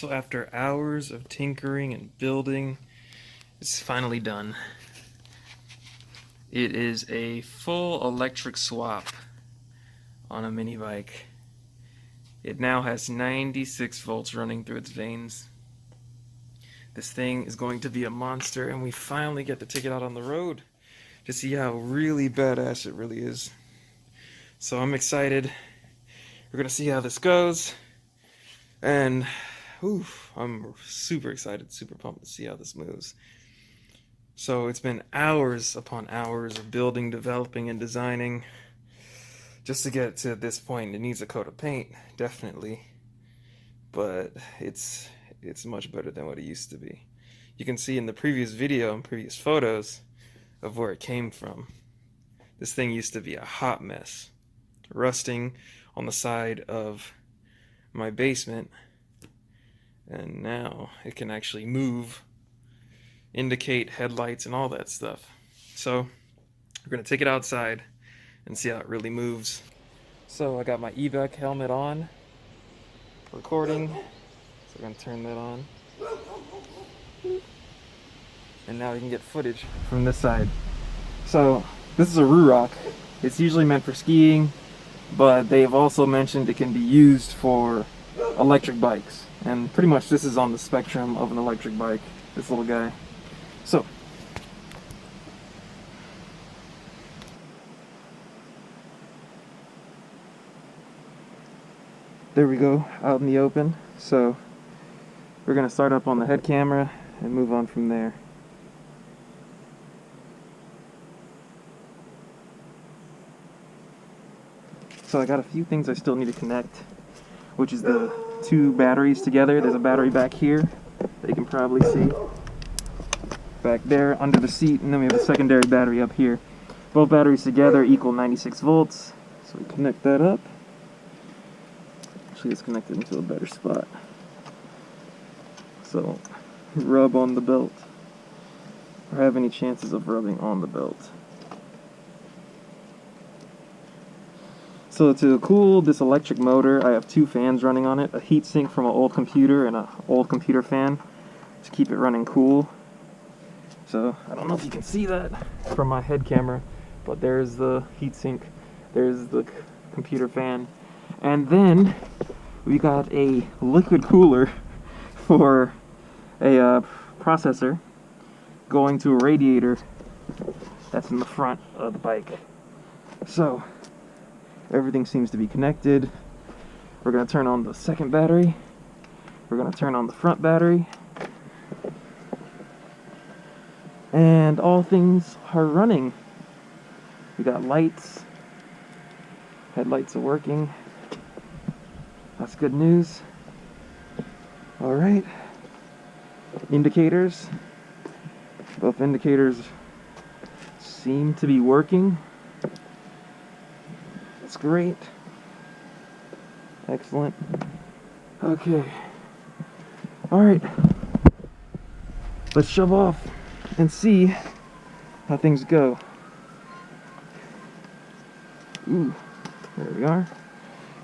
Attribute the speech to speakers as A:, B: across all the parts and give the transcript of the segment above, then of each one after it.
A: So after hours of tinkering and building, it's finally done. It is a full electric swap on a mini bike. It now has 96 volts running through its veins. This thing is going to be a monster, and we finally get to take it out on the road to see how really badass it really is. So I'm excited. We're gonna see how this goes, and I'm super excited, super pumped to see how this moves. So it's been hours upon hours of building, developing, and designing just to get to this point. It needs a coat of paint, definitely, but it's much better than what it used to be. You can see in the previous video and previous photos of where it came from. This thing used to be a hot mess, rusting on the side of my basement, and now it can actually move, indicate headlights and all that stuff. So we're gonna take it outside and see how it really moves. So I got my evac helmet on, recording, so we're gonna turn that on. And now we can get footage from this side. So this is a Ruroc. It's usually meant for skiing, but they've also mentioned it can be used for electric bikes. And pretty much this is on the spectrum of an electric bike, this little guy. So there we go, out in the open. So we're gonna start up on the head camera and move on from there. So I got a few things I still need to connect, which is the two batteries together. There's a battery back here that you can probably see. Back there under the seat, and then we have a secondary battery up here. Both batteries together equal 96 volts. So we connect that up. Actually, it's connected into a better spot. So rub on the belt, or have any chances of rubbing on the belt. So to cool this electric motor, I have two fans running on it, a heatsink from an old computer and an old computer fan to keep it running cool. So I don't know if you can see that from my head camera, but there's the heatsink, there's the computer fan, and then we got a liquid cooler for a processor going to a radiator that's in the front of the bike. So everything seems to be connected. We're going to turn on the second battery. We're going to turn on the front battery. And all things are running. We got lights. Headlights are working. That's good news. Alright. Indicators. Both indicators seem to be working. That's great. Excellent. Okay. Alright. Let's shove off and see how things go. Ooh, there we are.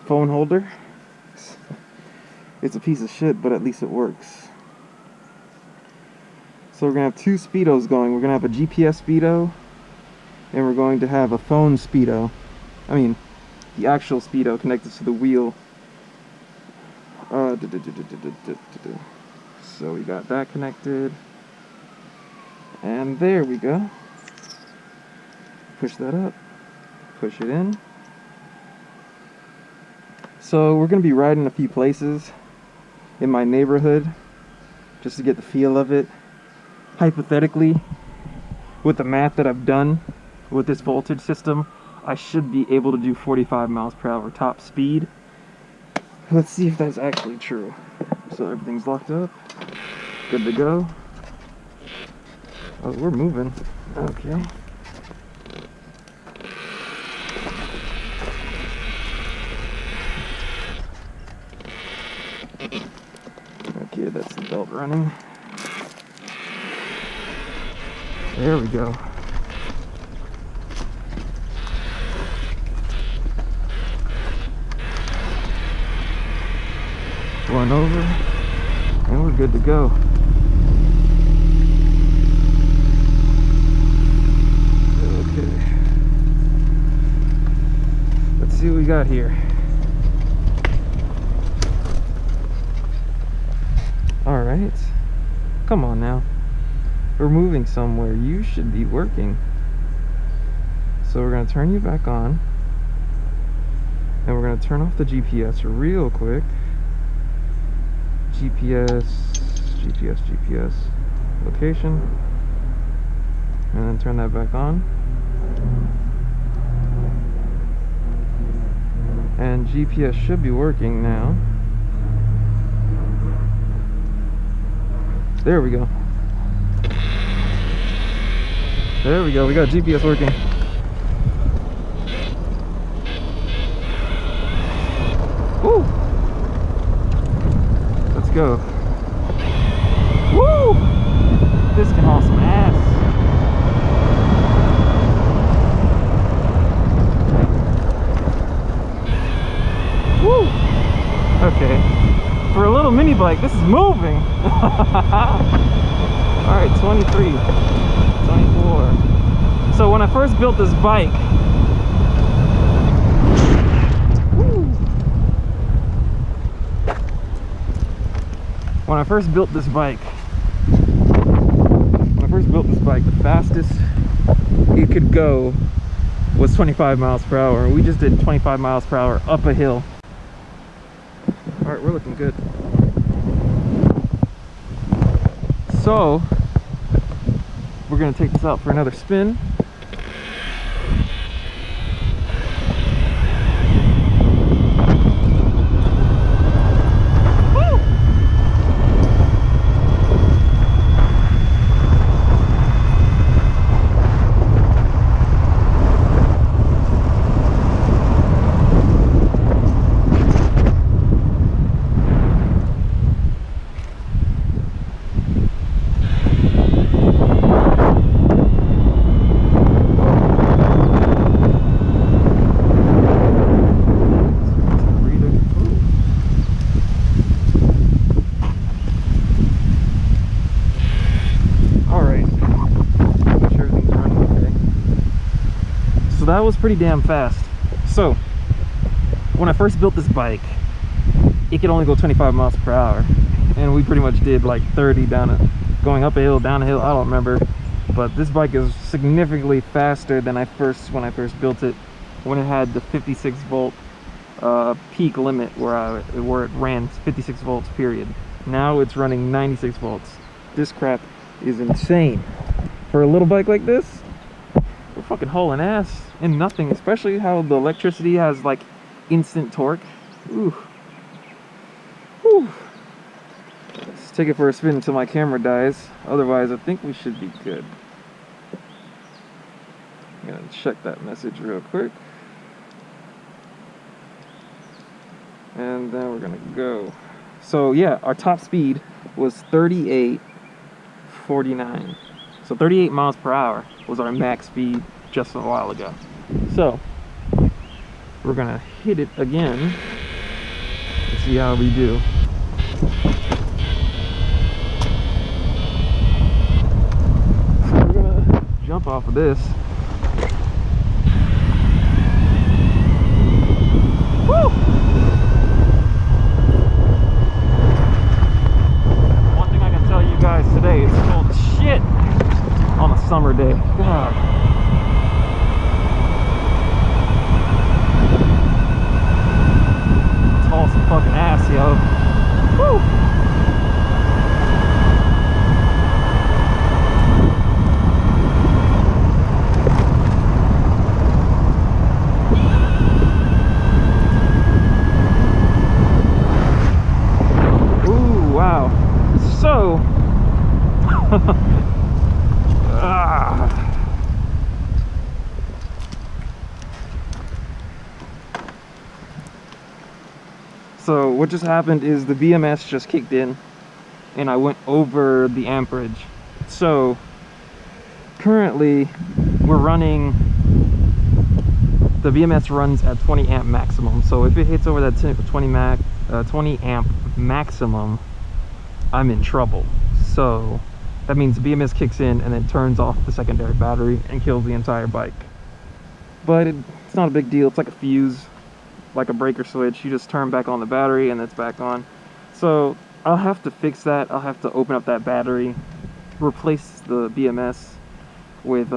A: Phone holder. It's a piece of shit, but at least it works. So we're going to have two speedos going. We're going to have a GPS speedo, and we're going to have a phone speedo. I mean, the actual speedo connected to the wheel. So we got that connected. And there we go. Push that up. Push it in. So we're going to be riding a few places in my neighborhood just to get the feel of it. Hypothetically, with the math that I've done with this voltage system, I should be able to do 45 miles per hour top speed. Let's see if that's actually true. So everything's locked up. Good to go. Oh, we're moving. Okay. Okay, that's the belt running. There we go. One over. And we're good to go. Okay. Let's see what we got here. All right. Come on now. We're moving somewhere. You should be working. So we're going to turn you back on. And we're going to turn off the GPS real quick. GPS, location. And then turn that back on. And GPS should be working now. There we go. There we go. We got GPS working. Woo! Let's go. Woo! This can haul some ass. Woo! Okay. For a little mini bike, this is moving. Alright, 23, 24. So when I first built this bike, the fastest it could go was 25 miles per hour. And we just did 25 miles per hour up a hill. Alright, we're looking good. So, we're going to take this out for another spin. That was pretty damn fast. So when I first built this bike, it could only go 25 miles per hour, and we pretty much did like 30 going up a hill, down a hill, I don't remember. But this bike is significantly faster than when I first built it, when it had the 56 volt peak limit where it ran 56 volts period. Now it's running 96 volts. This crap is insane. For a little bike like this, we're fucking hauling ass in nothing, especially how the electricity has like instant torque. Ooh. Whew. Let's take it for a spin until my camera dies. Otherwise, I think we should be good. I'm gonna check that message real quick. And then we're gonna go. So yeah, our top speed was 38.49. So 38 miles per hour was our max speed just a while ago. So we're gonna hit it again and see how we do. So we're gonna jump off of this. Woo! One thing I can tell you guys today, it's cold as shit on a summer day. God. Let's haul some fucking ass, yo. Woo! Ooh, wow. So So what just happened is the BMS just kicked in and I went over the amperage. So currently we're running, the BMS runs at 20 amp maximum. So if it hits over that 20 amp maximum, I'm in trouble. So that means the BMS kicks in and then turns off the secondary battery and kills the entire bike. But it's not a big deal. It's like a fuse, like a breaker switch. You just turn back on the battery and it's back on. So I'll have to fix that. I'll have to open up that battery, replace the BMS with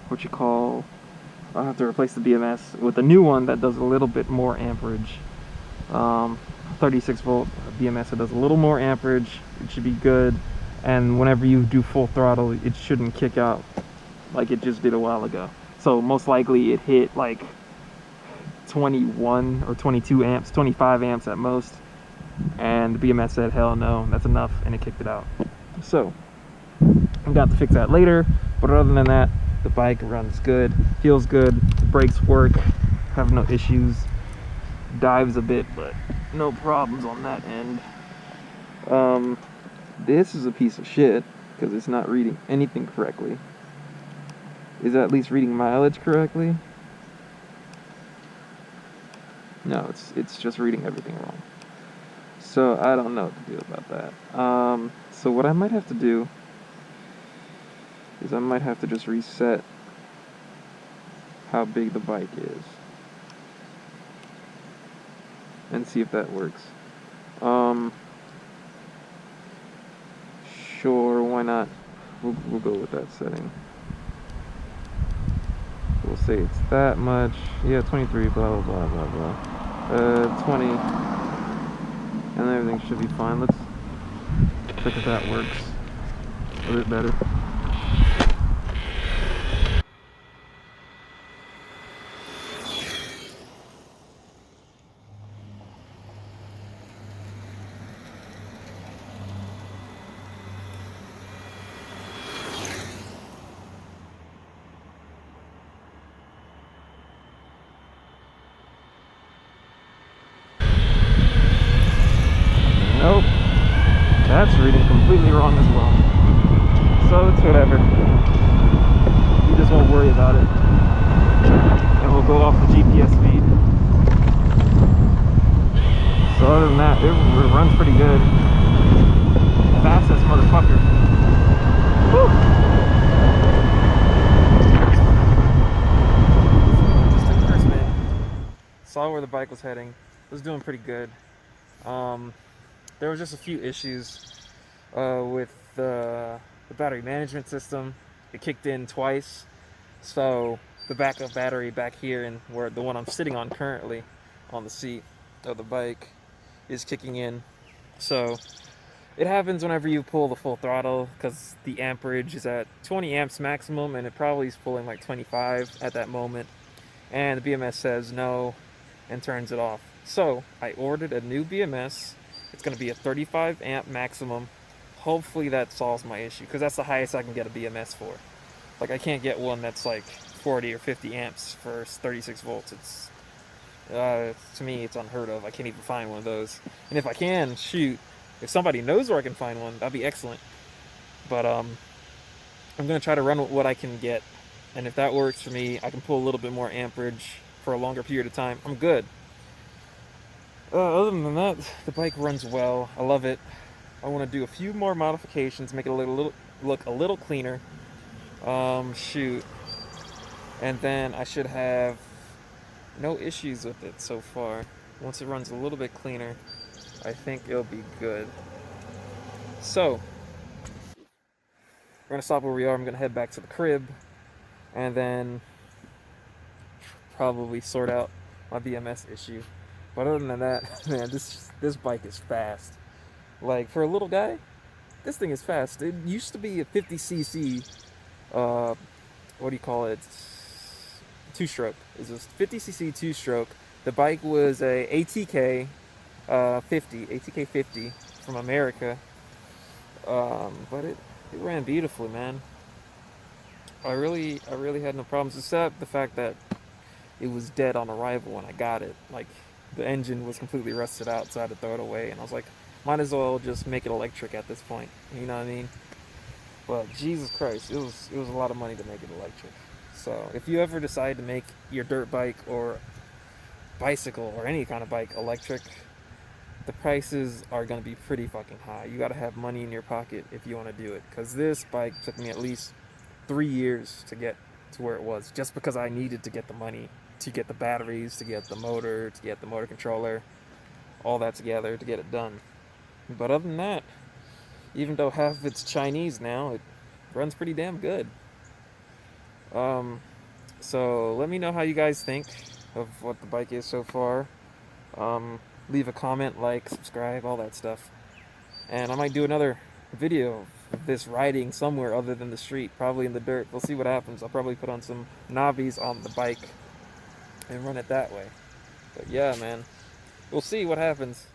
A: what you call, I'll have to replace the BMS with a new one that does a little bit more amperage. 36 volt BMS that does a little more amperage. It should be good, and whenever you do full throttle, it shouldn't kick out like it just did a while ago. So most likely it hit like 21 or 22 amps, 25 amps at most, and the BMS said hell no, that's enough, and it kicked it out. So I've got to fix that later, but other than that, the bike runs good, feels good, brakes work, have no issues, dives a bit, but no problems on that end. This is a piece of shit because it's not reading anything correctly. Is that at least reading mileage correctly? No, it's just reading everything wrong. So I don't know what to do about that. So what I might have to do is I might have to just reset how big the bike is and see if that works. Sure, why not? We'll go with that setting. We'll say it's that much. Yeah, 23, blah, blah, blah, blah. 20. And everything should be fine. Let's check if that works a bit better. Nope, that's reading completely wrong as well. So it's whatever. You just won't worry about it. And we'll go off the GPS feed. So other than that, it runs pretty good. Fastest motherfucker. Woo! Just took the first minute. Saw where the bike was heading. It was doing pretty good. There was just a few issues with the battery management system. It kicked in twice, so the backup battery back here, and where the one I'm sitting on currently on the seat of the bike, is kicking in. So it happens whenever you pull the full throttle, because the amperage is at 20 amps maximum, and it probably is pulling like 25 at that moment, and the BMS says no and turns it off. So I ordered a new BMS. It's going to be a 35 amp maximum. Hopefully that solves my issue, because that's the highest I can get a BMS for. Like, I can't get one that's like 40 or 50 amps for 36 volts. It's to me, it's unheard of. I can't even find one of those. And if I can, shoot, if somebody knows where I can find one, that'd be excellent. But I'm going to try to run with what I can get, and if that works for me, I can pull a little bit more amperage for a longer period of time. I'm good. Other than that, the bike runs well. I love it. I want to do a few more modifications, make it look a little cleaner. Shoot. And then I should have no issues with it so far. Once it runs a little bit cleaner, I think it'll be good. So, we're gonna stop where we are. I'm gonna head back to the crib, and then probably sort out my BMS issue. But other than that, man, this bike is fast. Like, for a little guy, this thing is fast. It used to be a 50cc, what do you call it? Two-stroke. It's a 50cc two-stroke. The bike was a ATK 50 from America. But it ran beautifully, man. I really had no problems, except the fact that it was dead on arrival when I got it. Like, the engine was completely rusted out, so I had to throw it away, and I was like, might as well just make it electric at this point, you know what I mean? But Jesus Christ, it was a lot of money to make it electric. So if you ever decide to make your dirt bike or bicycle or any kind of bike electric, the prices are going to be pretty fucking high. You got to have money in your pocket if you want to do it, because this bike took me at least 3 years to get to where it was, just because I needed to get the money to get the batteries, to get the motor, to get the motor controller, all that together to get it done. But other than that, even though half of it's Chinese now, it runs pretty damn good. So let me know how you guys think of what the bike is so far. Leave a comment, like, subscribe, all that stuff. And I might do another video of this riding somewhere other than the street, probably in the dirt. We'll see what happens. I'll probably put on some knobbies on the bike and run it that way. But yeah, man, we'll see what happens.